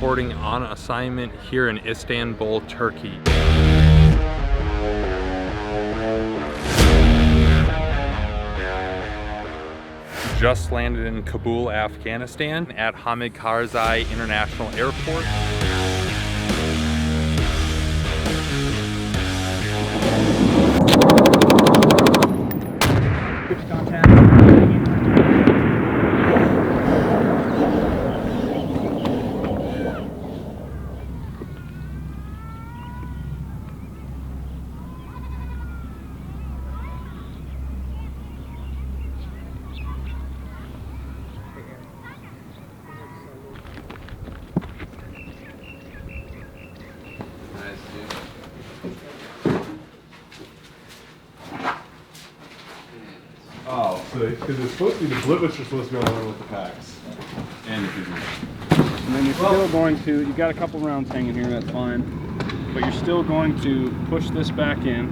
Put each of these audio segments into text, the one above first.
reporting on assignment here in Istanbul, Turkey. Just landed in Kabul, Afghanistan at Hamid Karzai International Airport. Oh, so because it's supposed to be the blippets are supposed to go along with the packs and the figures. And then you're still going to, you got a couple rounds hanging here, that's fine. But you're still going to push this back in.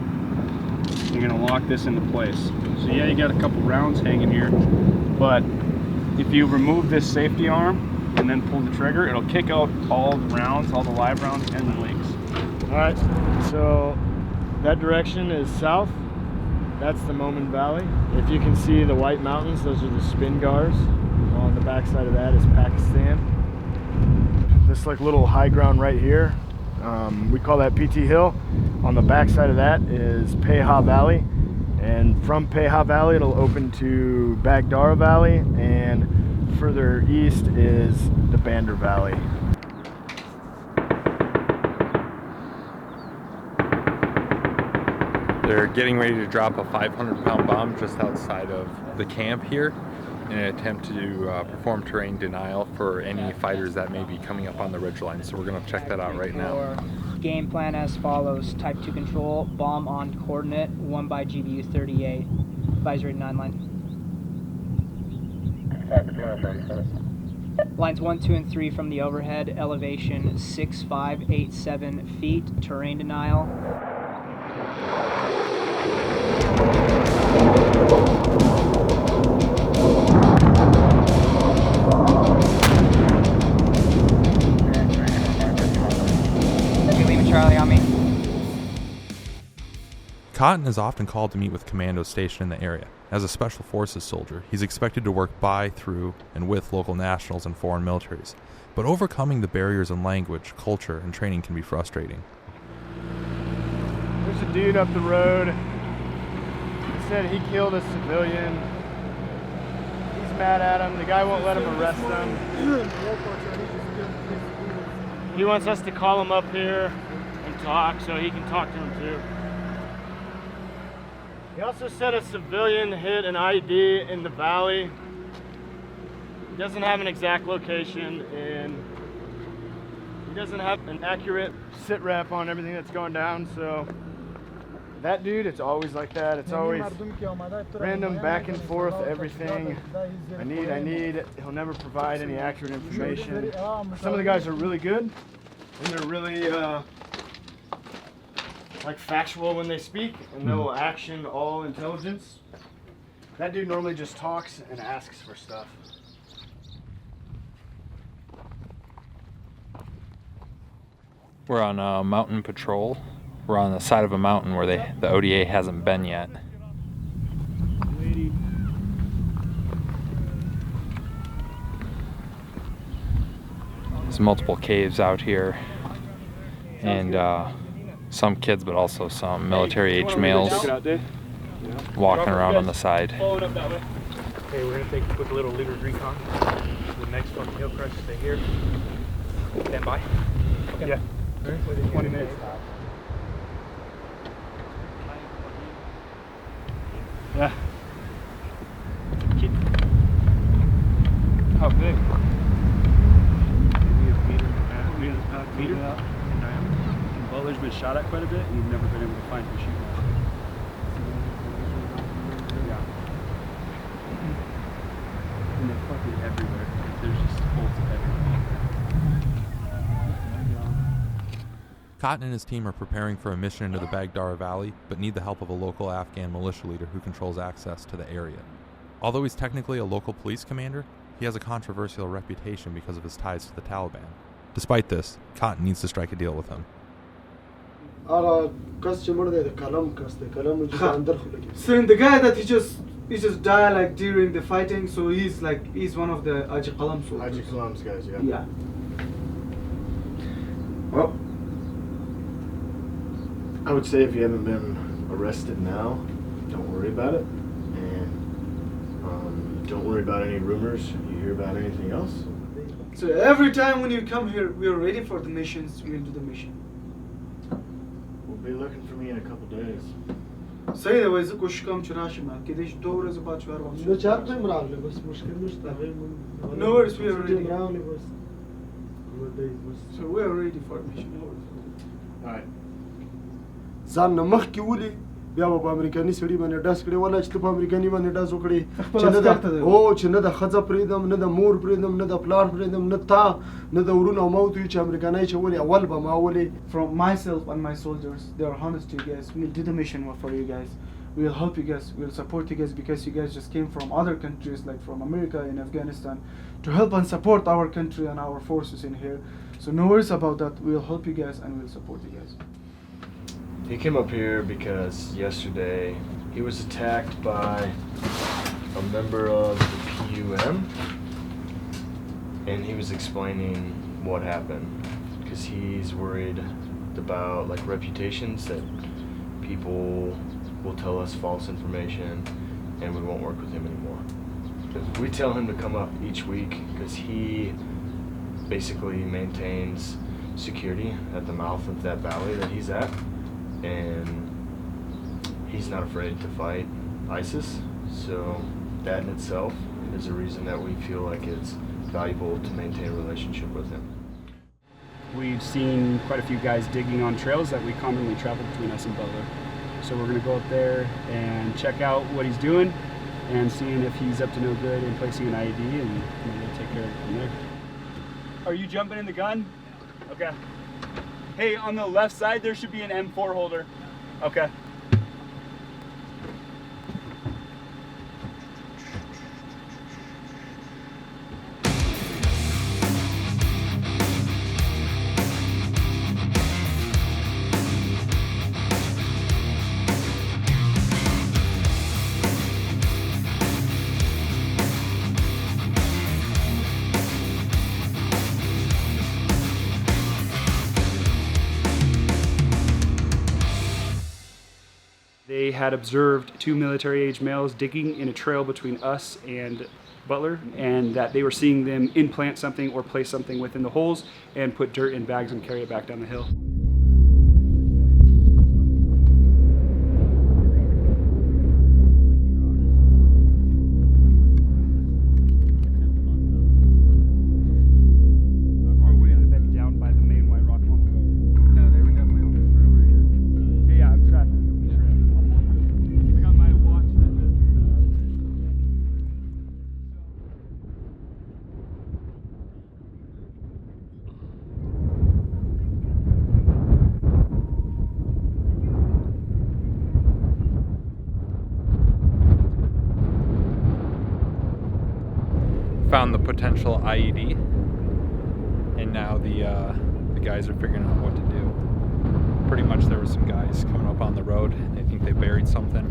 You're going to lock this into place. So yeah, you got a couple rounds hanging here, but if you remove this safety arm and then pull the trigger, it'll kick out all the rounds, all the live rounds and the links. All right, so that direction is south. That's the Mohmand Valley. If you can see the white mountains, those are the spin gars. On the backside of that is Pakistan. This like little high ground right here, we call that PT Hill. On the backside of that is Bagh Valley. And from Bagh Valley, it'll open to Dara Valley. And further east is the Bandar Valley. They're getting ready to drop a 500-pound bomb just outside of the camp here in an attempt to perform terrain denial for any fighters that may be coming up on the ridgeline. So we're going to check that out right now. Game plan as follows. Type 2 control, bomb on coordinate 1 by GBU 38. Advisory 9 line. Lines 1, 2, and 3 from the overhead. Elevation 6587 feet. Terrain denial. Charlie on me. Cotton is often called to meet with commandos stationed in the area. As a special forces soldier, he's expected to work by, through, and with local nationals and foreign militaries. But overcoming the barriers in language, culture, and training can be frustrating. There's a dude up the road. He said he killed a civilian. He's mad at him. The guy won't let him arrest him. He wants us to call him up here and talk so he can talk to him too. He also said a civilian hit an ID in the valley. He doesn't have an exact location and he doesn't have an accurate sit rep on everything that's going down, so that dude, it's always like that. It's always random back and forth, everything. I need. He'll never provide any accurate information. Some of the guys are really good, and they're really like factual when they speak, and they'll action all intelligence. That dude normally just talks and asks for stuff. We're on a mountain patrol. We're on the side of a mountain where the ODA hasn't been yet. There's multiple caves out here, and some kids, but also some military-age males walking around on the side. Okay, we're gonna take a quick little leader's recon. The next fucking hill crush, stay here. Stand by. Okay. Yeah. 20 minutes. Yeah. Keep. How big? Maybe a meter. Meter? Well, there's been shot at quite a bit, and you've never been able to find who shooting at. Yeah. And they're fucking everywhere. There's just bolts everywhere. Cotton and his team are preparing for a mission into the Dara Valley, but need the help of a local Afghan militia leader who controls access to the area. Although he's technically a local police commander, he has a controversial reputation because of his ties to the Taliban. Despite this, Cotton needs to strike a deal with him. Saying the guy that he just died like during the fighting, so he's one of the Haji Qalam soldiers. Haji Qalam's guys, yeah. Yeah. Well, I would say if you haven't been arrested now, don't worry about it. And don't worry about any rumors you hear about anything else. So every time when you come here, we are ready for the missions. We'll do the mission. We'll be looking for me in a couple days. Say the way the kushkam churashima. Kidish doors about chwarwa. No worries, we are ready. So we are ready for the mission. No worries. All right. ځان مخ کې ولي بیا به امریکایي سړي باندې ډاس کړي ولا چې په امریکایي باندې ډاس وکړي چې نه د خځه پریدم نه د مور پریدم نه د پلار پریدم نه تا نه د ورونو موت چې امریکایي چې ولي اول به ما ولي. From myself and my soldiers, they are honest to you guys. We'll do the mission for you guys. We'll help you guys. We'll support you guys because you guys just came from other countries like from America and Afghanistan to help and support our country and our forces in here. So no worries about that. We'll help you guys and we'll support you guys. He came up here because yesterday he was attacked by a member of the PUM, and he was explaining what happened because he's worried about like reputations that people will tell us false information and we won't work with him anymore. We tell him to come up each week because he basically maintains security at the mouth of that valley that he's at. And he's not afraid to fight ISIS, so that in itself is a reason that we feel like it's valuable to maintain a relationship with him. We've seen quite a few guys digging on trails that we commonly travel between us and Butler. So we're going to go up there and check out what he's doing and seeing if he's up to no good in placing an IED, and we'll take care of it from there. Are you jumping in the gun? Okay. Hey, on the left side, there should be an M4 holder. Okay. They had observed two military-age males digging in a trail between us and Butler, and that they were seeing them implant something or place something within the holes and put dirt in bags and carry it back down the hill. Found the potential IED, and now the guys are figuring out what to do. Pretty much there were some guys coming up on the road. They think they buried something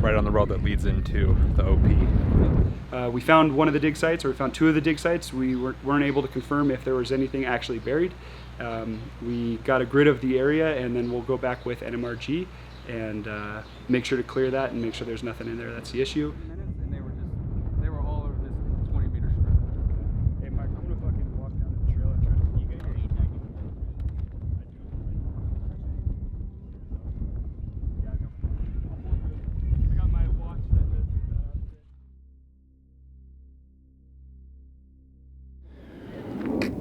right on the road that leads into the OP. We found one of the dig sites, or we found two of the dig sites. We weren't able to confirm if there was anything actually buried. We got a grid of the area, and then we'll go back with NMRG and make sure to clear that and make sure there's nothing in there that's the issue.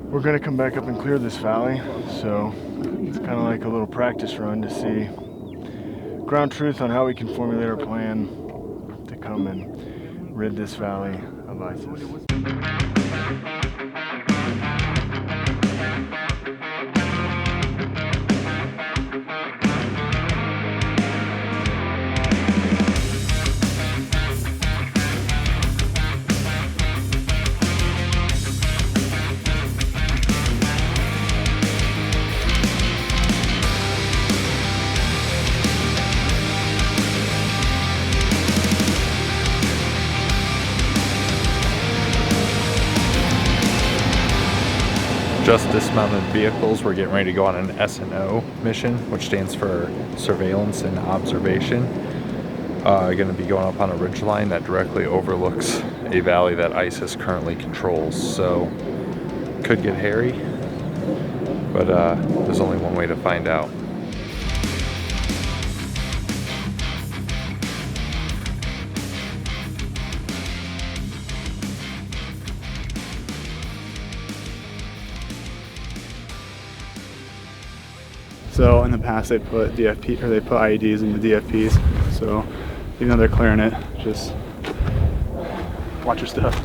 We're gonna come back up and clear this valley, so it's kind of like a little practice run to see ground truth on how we can formulate our plan to come and rid this valley of ISIS. just dismounted vehicles. We're getting ready to go on an S&O mission, which stands for Surveillance and Observation. Going to be going up on a ridgeline that directly overlooks a valley that ISIS currently controls. So could get hairy, but there's only one way to find out. So in the past they put DFP, or they put IEDs into DFPs. So even though they're clearing it, just watch your stuff.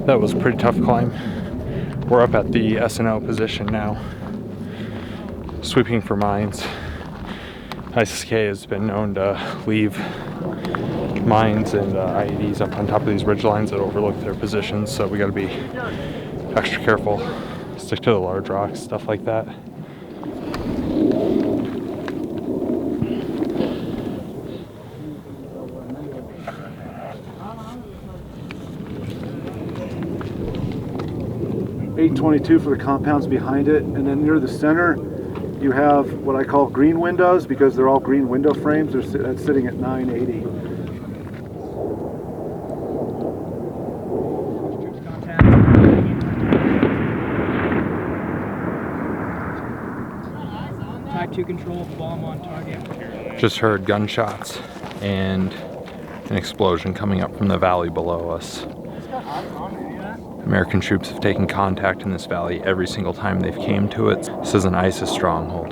That was a pretty tough climb. We're up at the S&O position now, sweeping for mines. ISIS-K has been known to leave mines and IEDs up on top of these ridge lines that overlook their positions, so we got to be extra careful. Stick to the large rocks, stuff like that. .822 for the compounds behind it, and then near the center you have what I call green windows because they're all green window frames. That's sitting at 980. Type 2 control, bomb on target. Just heard gunshots and an explosion coming up from the valley below us. American troops have taken contact in this valley every single time they've came to it. This is an ISIS stronghold.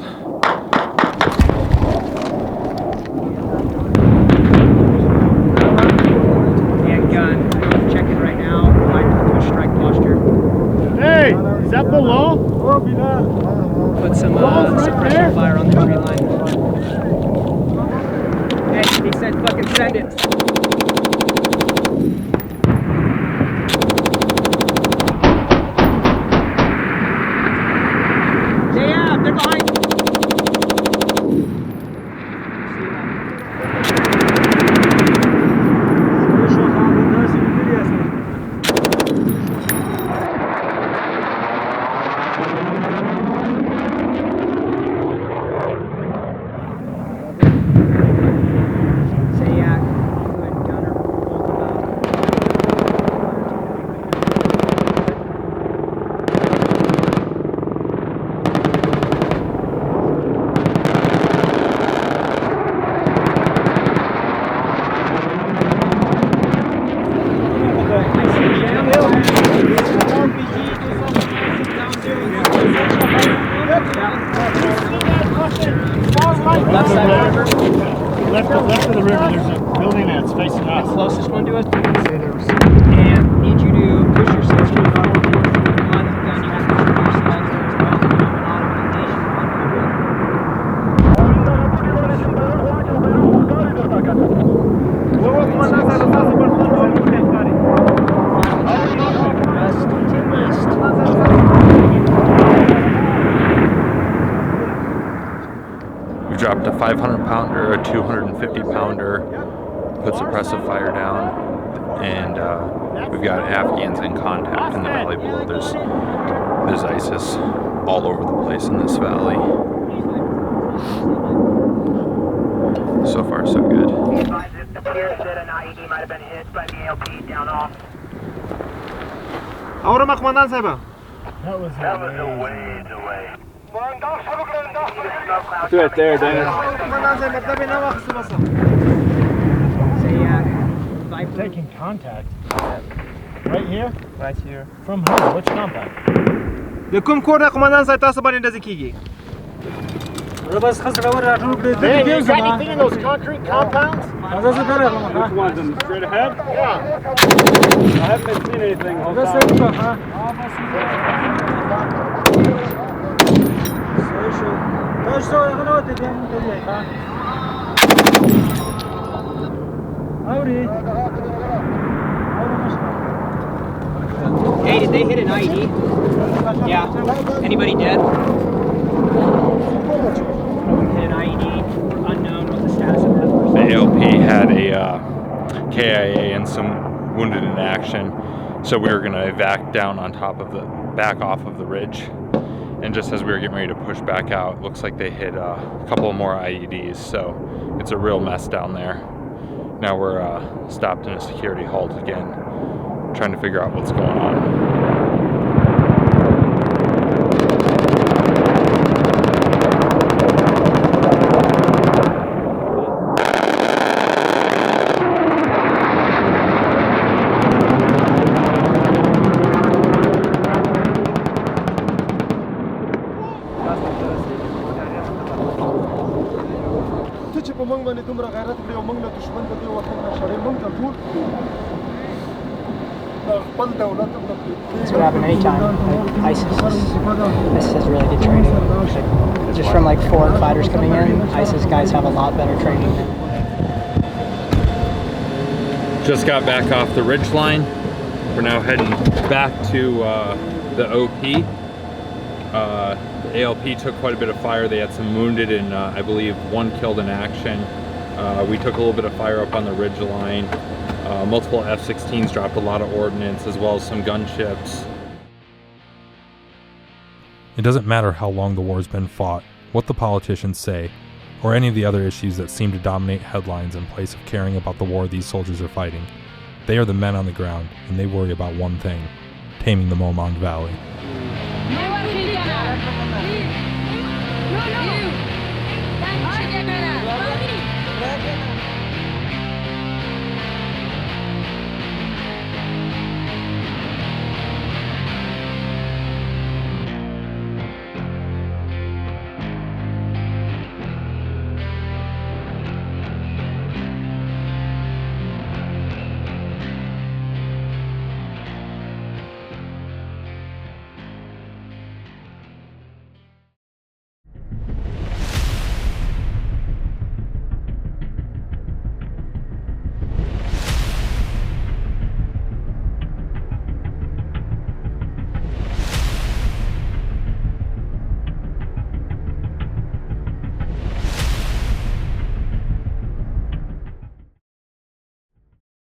Handgun, checking right now. Push strike posture. Hey, is that below? Put some suppression fire on the tree line. Hey, he said fucking send it. Yeah, they're behind. Left of the river, there's a building that's facing us. The closest one to us. And need you to push yourself to the bottom of the gun. You have to push yourself to We've dropped a 500-pounder, a 250-pounder, put suppressive fire down, and we've got Afghans in contact in the valley below. There's ISIS all over the place in this valley. So far, so good. It appears that an IED might have been hit by the ALP down off. That was a ways away. It's right there, Dennis. taking contact. Right here? Right here. From who? Which compound? Man, you got anything in those concrete compounds? Which ones? In straight ahead? Yeah. I haven't been seeing anything the whole time. Hey, did they hit an IED? Yeah. Anybody dead? Hit an IED. Unknown. What's the status of that person? The ALP had a KIA and some wounded in action. So we were going to evac down on top of back off of the ridge. And just as we were getting ready to push back out, it looks like they hit a couple more IEDs. So it's a real mess down there. Now we're stopped in a security halt again, trying to figure out what's going on. This would happen anytime. Like ISIS has really good training. Like, just from like foreign fighters coming in, ISIS guys have a lot better training than. Just got back off the ridge line. We're now heading back to the OP. The ALP took quite a bit of fire. They had some wounded and I believe one killed in action. We took a little bit of fire up on the ridge line. Multiple F-16s dropped a lot of ordnance as well as some gunships. It doesn't matter how long the war's been fought, what the politicians say, or any of the other issues that seem to dominate headlines in place of caring about the war these soldiers are fighting. They are the men on the ground, and they worry about one thing: taming the Mohmand Valley.